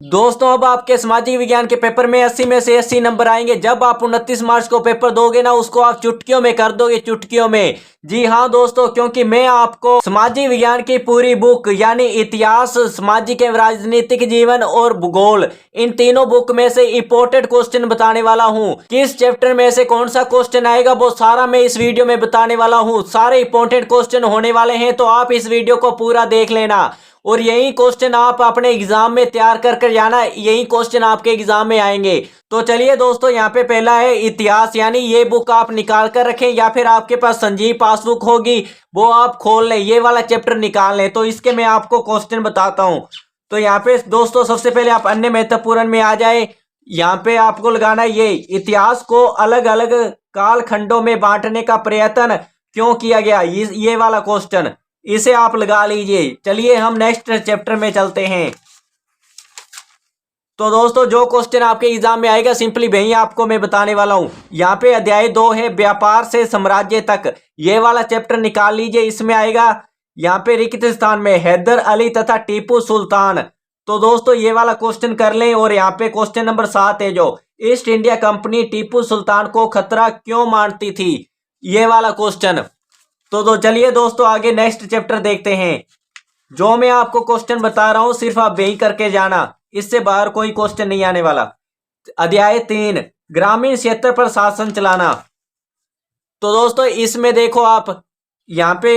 दोस्तों अब आपके सामाजिक विज्ञान के पेपर में 80 में से 80 नंबर आएंगे। जब आप 29 मार्च को पेपर दोगे ना, उसको आप चुटकियों में कर दोगे, चुटकियों में। जी हाँ दोस्तों, क्योंकि मैं आपको सामाजिक विज्ञान की पूरी बुक यानी इतिहास, सामाजिक एवं राजनीतिक जीवन और भूगोल, इन तीनों बुक में से इंपॉर्टेंट क्वेश्चन बताने वाला हूँ। किस चैप्टर में से कौन सा क्वेश्चन आएगा वो सारा मैं इस वीडियो में बताने वाला हूँ। सारे इंपॉर्टेंट क्वेश्चन होने वाले हैं, तो आप इस वीडियो को पूरा देख लेना और यही क्वेश्चन आप अपने एग्जाम में तैयार कर जाना। यही क्वेश्चन आपके एग्जाम में आएंगे। तो चलिए दोस्तों, यहाँ पे पहला है इतिहास, यानी ये बुक आप निकाल कर रखें या फिर आपके पास संजीव पासबुक होगी वो आप खोल लें, ये वाला चैप्टर निकाल लें। तो इसके मैं आपको क्वेश्चन बताता हूँ। तो यहाँ पे दोस्तों सबसे पहले आप अन्य महत्वपूर्ण में आ जाए। यहाँ पे आपको लगाना ये इतिहास को अलग अलग कालखंडों में बांटने का प्रयत्न क्यों किया गया, ये वाला क्वेश्चन इसे आप लगा लीजिए। चलिए हम नेक्स्ट चैप्टर में चलते हैं। तो दोस्तों जो क्वेश्चन आपके एग्जाम में आएगा सिंपली वही आपको मैं बताने वाला हूं। यहाँ पे अध्याय 2 है व्यापार से साम्राज्य तक, ये वाला चैप्टर निकाल लीजिए। इसमें आएगा यहाँ पे रिक्त स्थान में हैदर अली तथा टीपू सुल्तान। तो दोस्तों ये वाला क्वेश्चन कर लें। और यहाँ पे क्वेश्चन नंबर 7 है जो east India company Tipu Sultan को खतरा क्यों मानती थी, ये वाला क्वेश्चन। तो चलिए दोस्तों आगे नेक्स्ट चैप्टर देखते हैं। जो मैं आपको क्वेश्चन बता रहा हूं सिर्फ आप वही करके जाना, इससे बाहर कोई क्वेश्चन नहीं आने वाला। अध्याय 3 ग्रामीण क्षेत्र पर शासन चलाना। तो दोस्तों इसमें देखो आप यहाँ पे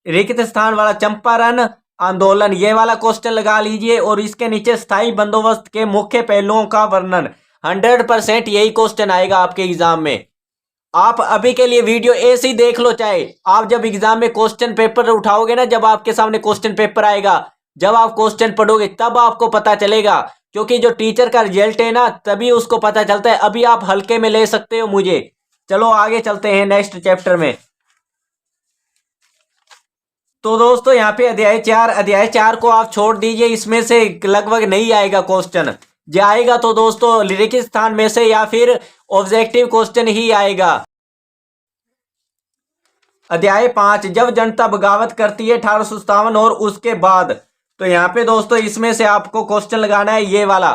रिक्त स्थान वाला चंपारण आंदोलन, ये वाला क्वेश्चन लगा लीजिए। और इसके नीचे स्थायी बंदोबस्त के मुख्य पहलुओं का वर्णन। 100% यही क्वेश्चन आएगा आपके एग्जाम में। आप अभी के लिए वीडियो ऐसे ही देख लो, चाहे आप जब एग्जाम में क्वेश्चन पेपर उठाओगे ना, जब आपके सामने क्वेश्चन पेपर आएगा, जब आप क्वेश्चन पढ़ोगे तब आपको पता चलेगा। क्योंकि जो टीचर का रिजल्ट है ना तभी उसको पता चलता है। अभी आप हल्के में ले सकते हो मुझे। चलो आगे चलते हैं नेक्स्ट चैप्टर में। तो दोस्तों यहाँ पे अध्याय 4 को आप छोड़ दीजिए, इसमें से लगभग नहीं आएगा क्वेश्चन। जाएगा तो दोस्तों लिरिक स्थान में से या फिर ऑब्जेक्टिव क्वेश्चन ही आएगा। अध्याय 5 जब जनता बगावत करती है 1857 और उसके बाद। तो यहाँ पे दोस्तों इसमें से आपको क्वेश्चन लगाना है ये वाला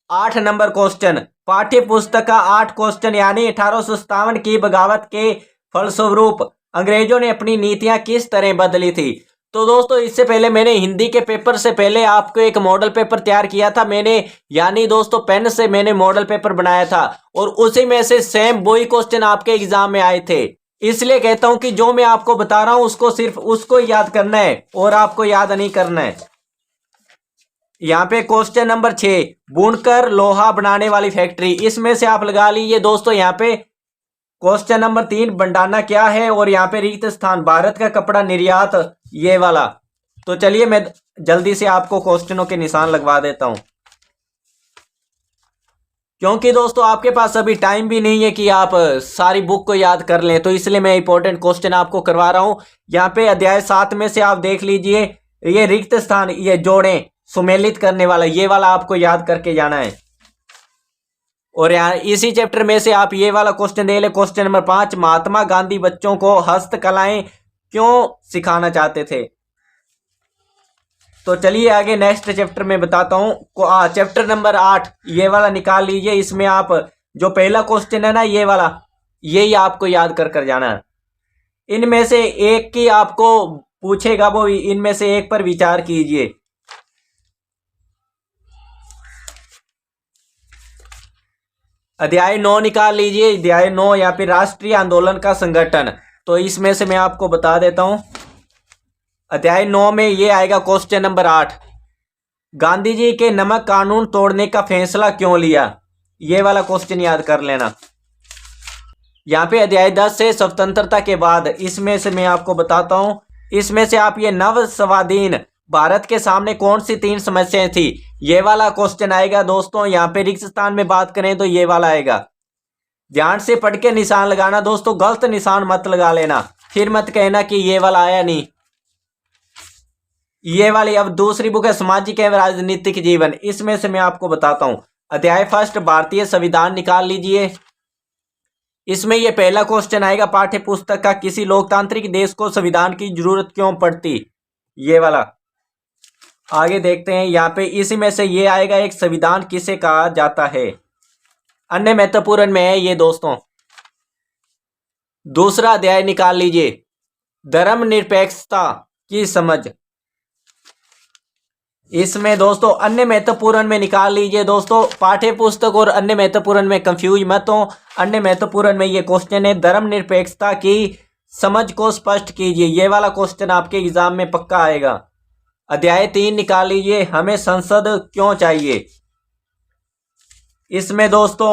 8 नंबर क्वेश्चन। पाठ्य पुस्तक का 8 क्वेश्चन, यानी 1857 की बगावत के फलस्वरूप अंग्रेजों ने अपनी नीतियां किस तरह बदली थी। तो दोस्तों इससे पहले मैंने हिंदी के पेपर से पहले आपको एक मॉडल पेपर तैयार किया था मैंने, यानी दोस्तों पेन से मैंने मॉडल पेपर बनाया था और उसी में से सेम वही क्वेश्चन आपके एग्जाम में आए थे। इसलिए कहता हूं कि जो मैं आपको बता रहा हूं उसको सिर्फ उसको याद करना है और आपको याद नहीं करना है। यहाँ पे क्वेश्चन नंबर 6 बुनकर लोहा बनाने वाली फैक्ट्री, इसमें से आप लगा लीजिए दोस्तों। यहाँ पे क्वेश्चन नंबर 3 बंडाना क्या है, और यहाँ पे रिक्त स्थान भारत का कपड़ा निर्यात, ये वाला। तो चलिए मैं जल्दी से आपको क्वेश्चनों के निशान लगवा देता हूं, क्योंकि दोस्तों आपके पास अभी टाइम भी नहीं है कि आप सारी बुक को याद कर लें। तो इसलिए मैं इंपॉर्टेंट क्वेश्चन आपको करवा रहा हूं। यहाँ पे अध्याय 7 में से आप देख लीजिए, ये रिक्त स्थान, ये जोड़ें सुमेलित करने वाला, ये वाला आपको याद करके जाना है। और यहाँ इसी चैप्टर में से आप ये वाला क्वेश्चन दे ले, क्वेश्चन नंबर 5 महात्मा गांधी बच्चों को हस्तकलाएं क्यों सिखाना चाहते थे। तो चलिए आगे नेक्स्ट चैप्टर में बताता हूँ। चैप्टर नंबर 8 ये वाला निकाल लीजिए। इसमें आप जो पहला क्वेश्चन है ना ये वाला, यही आपको याद कर जाना है। इनमें से एक की आपको पूछेगा, वो इनमें से एक पर विचार कीजिए। अध्याय 9 निकाल लीजिए। अध्याय 9 या फिर राष्ट्रीय आंदोलन का संगठन। तो इसमें से मैं आपको बता देता हूं। अध्याय 9 में ये आएगा क्वेश्चन नंबर 8 गांधी जी के नमक कानून तोड़ने का फैसला क्यों लिया, ये वाला क्वेश्चन याद कर लेना। यहाँ पे अध्याय 10 से स्वतंत्रता के बाद, इसमें से मैं आपको बताता हूं। इसमें से आप ये नव स्वाधीन भारत के सामने कौन सी 3 समस्याएं थी, ये वाला क्वेश्चन आएगा दोस्तों। यहाँ पे रिक्त स्थान में बात करें तो ये वाला आएगा। ध्यान से पढ़ के निशान लगाना दोस्तों, गलत निशान मत लगा लेना, फिर मत कहना कि ये वाला आया नहीं। ये वाली अब दूसरी बुक है सामाजिक एवं राजनीतिक जीवन, इसमें से मैं आपको बताता हूं। अध्याय 1 भारतीय संविधान निकाल लीजिए। इसमें ये पहला क्वेश्चन आएगा पाठ्य पुस्तक का किसी लोकतांत्रिक देश को संविधान की जरूरत क्यों पड़ती, ये वाला। आगे देखते हैं यहाँ पे इसी में से ये आएगा, एक संविधान किसे कहा जाता है। अन्य महत्वपूर्ण में है ये दोस्तों। दूसरा अध्याय निकाल लीजिए, धर्मनिरपेक्षता की समझ। इसमें दोस्तों अन्य महत्वपूर्ण में निकाल लीजिए दोस्तों, पाठ्य पुस्तक और अन्य महत्वपूर्ण में कंफ्यूज मत हो। अन्य महत्वपूर्ण में ये क्वेश्चन है, धर्मनिरपेक्षता की समझ को स्पष्ट कीजिए। ये वाला क्वेश्चन आपके एग्जाम में पक्का आएगा। अध्याय 3 निकाल लीजिए, हमें संसद क्यों चाहिए। इसमें दोस्तों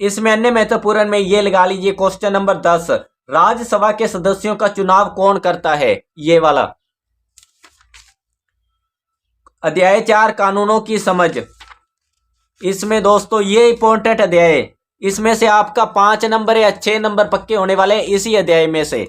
इसमें अन्य महत्वपूर्ण में ये लगा लीजिए क्वेश्चन नंबर 10, राज्यसभा के सदस्यों का चुनाव कौन करता है, ये वाला। अध्याय 4 कानूनों की समझ। इसमें दोस्तों ये इंपॉर्टेंट अध्याय है, इसमें से आपका 5 नंबर या 6 नंबर पक्के होने वाले हैं इसी अध्याय में से।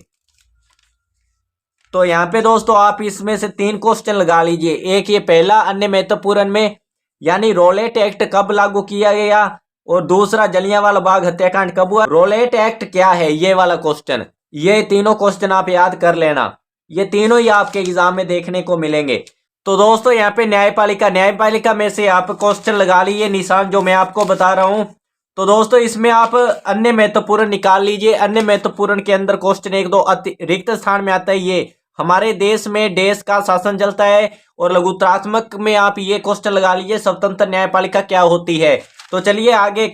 तो यहाँ पे दोस्तों आप इसमें से 3 क्वेश्चन लगा लीजिए। एक ये पहला अन्य महत्वपूर्ण में, यानी रोलेट एक्ट कब लागू किया गया, और दूसरा जलियांवाला बाग हत्याकांड कब हुआ, रोलेट एक्ट क्या है, ये वाला क्वेश्चन। ये तीनों क्वेश्चन आप याद कर लेना, ये तीनों ही आपके एग्जाम में देखने को मिलेंगे। तो दोस्तों यहाँ पे न्यायपालिका में से आप क्वेश्चन लगा लीजिए निशान, जो मैं आपको बता रहा हूं। तो दोस्तों इसमें आप अन्य महत्वपूर्ण निकाल लीजिए। अन्य महत्वपूर्ण के अंदर क्वेश्चन 1, 2 रिक्त स्थान में आता है ये, हमारे देश में देश का शासन चलता है। और लघुत्रात्मक में आप ये क्वेश्चन लगा लीजिए, स्वतंत्र न्यायपालिका क्या होती है। तो चलिए आगे,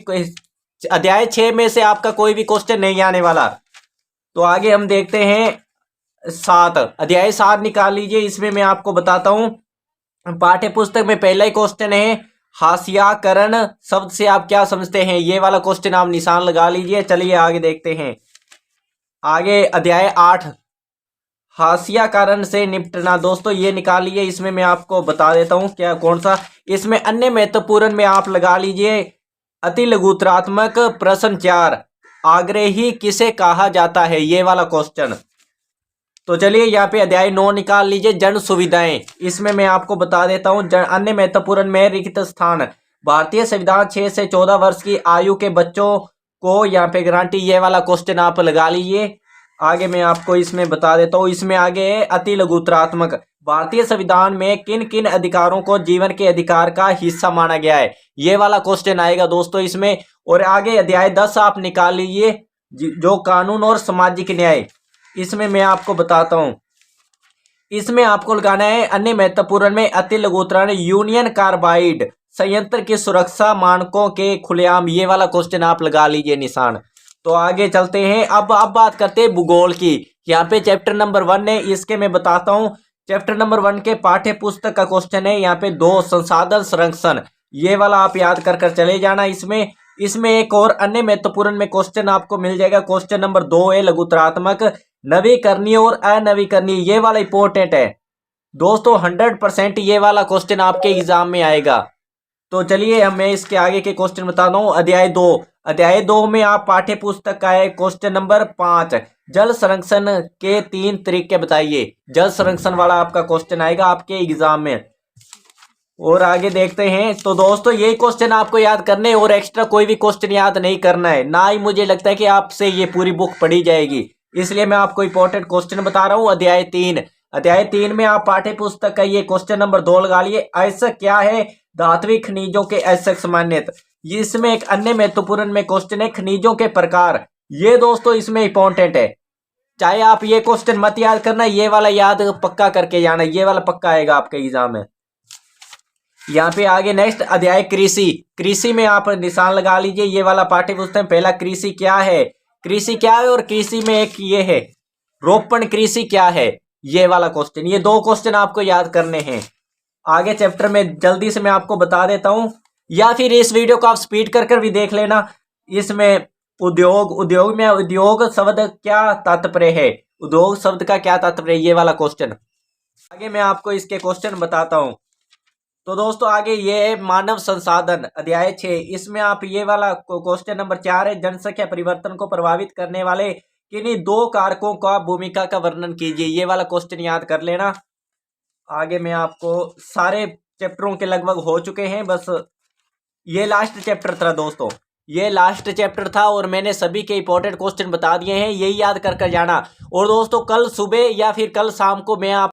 अध्याय 6 में से आपका कोई भी क्वेश्चन नहीं आने वाला। तो आगे हम देखते हैं 7, अध्याय 7 निकाल लीजिए। इसमें मैं आपको बताता हूं, पाठ्य पुस्तक में पहला ही क्वेश्चन है, हाशियाकरण शब्द से आप क्या समझते हैं, ये वाला क्वेश्चन आप निशान लगा लीजिए। चलिए आगे देखते हैं। आगे अध्याय 8, हाशियाकरण से निपटना, दोस्तों ये निकाल लीजिए। इसमें मैं आपको बता देता हूं क्या कौन सा। इसमें अन्य महत्वपूर्ण में आप लगा लीजिए अति लघुत्रात्मक प्रश्न 4, आग्रही किसे कहा जाता है, ये वाला क्वेश्चन। तो चलिए यहाँ पे अध्याय 9 निकाल लीजिए, जन सुविधाएं। इसमें मैं आपको बता देता हूँ, अन्य महत्वपूर्ण में रिक्त स्थान, भारतीय संविधान 6 से 14 वर्ष की आयु के बच्चों को यहाँ पे गारंटी, ये वाला क्वेश्चन आप लगा लीजिए। आगे मैं आपको इसमें बता देता हूँ, इसमें आगे है अति लघुत्रात्मक, भारतीय संविधान में किन किन अधिकारों को जीवन के अधिकार का हिस्सा माना गया है, ये वाला क्वेश्चन आएगा दोस्तों इसमें। और आगे अध्याय 10 आप निकाल लीजिए, जो कानून और सामाजिक न्याय। इसमें मैं आपको बताता हूं, इसमें आपको लगाना है अन्य महत्वपूर्ण में अति लघुत्रात्मक, यूनियन कार्बाइड संयंत्र की सुरक्षा मानकों के खुलेआम, ये वाला क्वेश्चन आप लगा लीजिए निशान। तो आगे चलते हैं, अब बात करते हैं भूगोल की। यहाँ पे चैप्टर नंबर 1 है, इसके मैं बताता हूँ। चैप्टर नंबर 1 के पाठ्य पुस्तक का क्वेश्चन है यहाँ पे 2, संसाधन संरक्षण, ये वाला आप याद कर चले जाना। इसमें एक और अन्य महत्वपूर्ण में क्वेश्चन आपको मिल जाएगा, क्वेश्चन नंबर 2 है लघुत्रात्मक, नवीकरणीय और अनवीकरणीय, ये वाला इंपॉर्टेंट है दोस्तों, 100% ये वाला क्वेश्चन आपके एग्जाम में आएगा। तो चलिए मैं इसके आगे के क्वेश्चन बताता हूँ। अध्याय 2 में आप पाठ्य पुस्तक का है क्वेश्चन नंबर 5, जल संरक्षण के 3 तरीके बताइए, जल संरक्षण वाला आपका क्वेश्चन आएगा आपके एग्जाम में। और आगे देखते हैं। तो दोस्तों यही क्वेश्चन आपको याद करने, और एक्स्ट्रा कोई भी क्वेश्चन याद नहीं करना है, ना ही मुझे लगता है कि आपसे ये पूरी बुक पढ़ी जाएगी, इसलिए मैं आपको इंपॉर्टेंट क्वेश्चन बता रहा हूँ। अध्याय 3 में आप पाठ्य पुस्तक का ये क्वेश्चन नंबर 2 लगा लिए, ऐसा क्या है, धात्विक खनिजों के ऐसे सामान्यत। इसमें एक अन्य महत्वपूर्ण में क्वेश्चन है खनिजों के प्रकार, ये दोस्तों इसमें इंपॉर्टेंट है। चाहे आप ये क्वेश्चन मत याद करना, ये वाला याद पक्का करके जाना, ये वाला पक्का आएगा आपके एग्जाम में। यहाँ पे आगे नेक्स्ट अध्याय कृषि में आप निशान लगा लीजिए, ये वाला पाठ्य पुस्तक पहला, कृषि क्या है, और कृषि में एक ये है रोपण कृषि क्या है, ये वाला क्वेश्चन। ये 2 क्वेश्चन आपको याद करने हैं। आगे चैप्टर में जल्दी से मैं आपको बता देता हूं, या फिर इस वीडियो को आप स्पीड कर भी देख लेना। इसमें उद्योग में उद्योग शब्द क्या तात्पर्य है, उद्योग शब्द का क्या तात्पर्य, ये वाला क्वेश्चन। आगे मैं आपको इसके क्वेश्चन बताता हूं। तो दोस्तों आगे ये है मानव संसाधन, अध्याय 6। इसमें आप ये वाला क्वेश्चन नंबर 4 है, जनसंख्या परिवर्तन को प्रभावित करने वाले किन्हीं 2 कारकों का भूमिका का वर्णन कीजिए, ये वाला क्वेश्चन याद कर लेना। आगे मैं आपको सारे चैप्टरों के लगभग हो चुके हैं, बस ये लास्ट चैप्टर था दोस्तों, ये लास्ट चैप्टर था, और मैंने सभी के इंपॉर्टेंट क्वेश्चन बता दिए हैं, यही याद कर जाना। और दोस्तों कल सुबह या फिर कल शाम को मैं आप